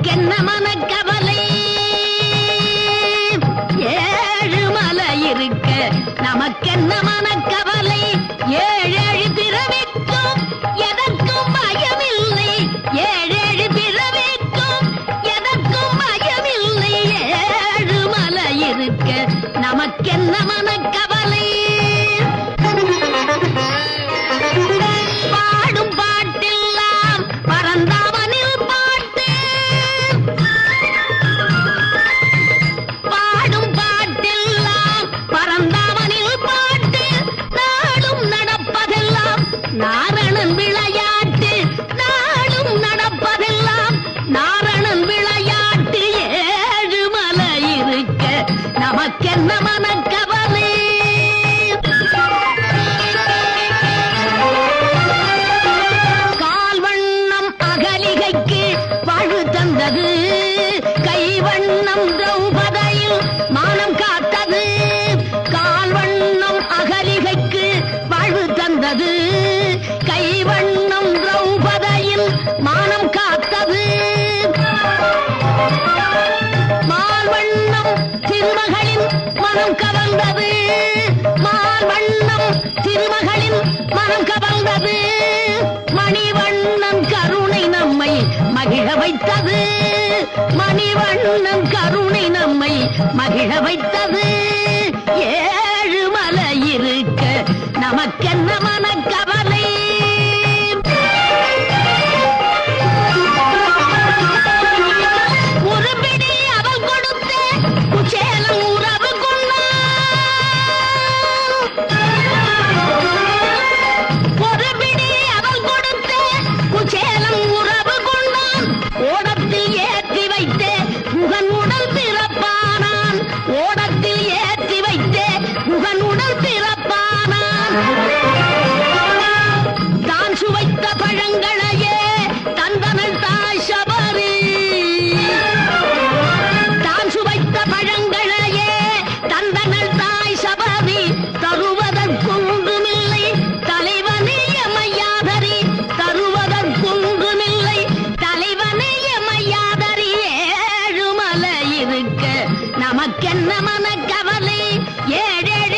நமக்கென்ன மனக்கவலை ஏழு மலை இருக்க நமக்கென்ன மனக்கவலை ஏழேழு பிறவிக்கும் எதற்கும் பயமில்லை ஏழேழு பிறவிக்கும் எதற்கும் பயமில்லை ஏழு மலை இருக்க நமக்கென்ன மனக்கவலை பாடும் பாட்டெல்லாம் பரந்தாமனில் பாட்டு பாடும் பாட்டெல்லாம் பரந்தாமனில் பாட்டு நாடும் நடப்பதெல்லாம் நாரணன் விளையாட்டு நாடும் நடப்பதெல்லாம் நாரணன் விளையாட்டு ஏழு மலை இருக்க நமக்கென்ன மனக்கவலை கால்வண்ணம் அகலிகைக்கு வாழ்வு தந்தது கைவண்ணம் திரௌபதியில் மானம் காத்தது கால்வண்ணம் அகலிகைக்கு வாழ்வு தந்தது கைவண்ணம் திரௌபதியில் மானம் காத்தது மால்வண்ணம் திருமகளின் மனம் கவர்ந்தது மால்வண்ணம் திருமகளின் மனம் கவர்ந்தது மணிவண்ணன் கருணை நம்மை மகிழ வைத்தது மணிவண்ணன் கருணை நம்மை மகிழ வைத்தது ஏழு மலை இருக்க நமக்கென்ன மனக்கவலை ஒருபிடி அவள் கொடுத்த குச்சேலம் உறவு ஒருபிடி அவள் கொடுத்த குச்சேலம் உறவு கொண்டான் ஓடத்தில் ஏற்றி வைத்தே முகன் உடல் பிறப்பானான் ஓடத்தில் ஏற்றி வைத்தே முகன் உடல் பிறப்பானான் தான் சுவைத்த பழங்களையே தந்தனள் தாய் சபரி தான் சுவைத்த பழங்களையே தந்தனள் தாய் சபரி தருவதற்கொன்றுமில்லை தலைவனே எமையாதரி தருவதற்கொன்றுமில்லை தலைவனே எமையாதரி ஏழு மலை இருக்க நமக்கென்ன மனக்கவலை ஏழேழு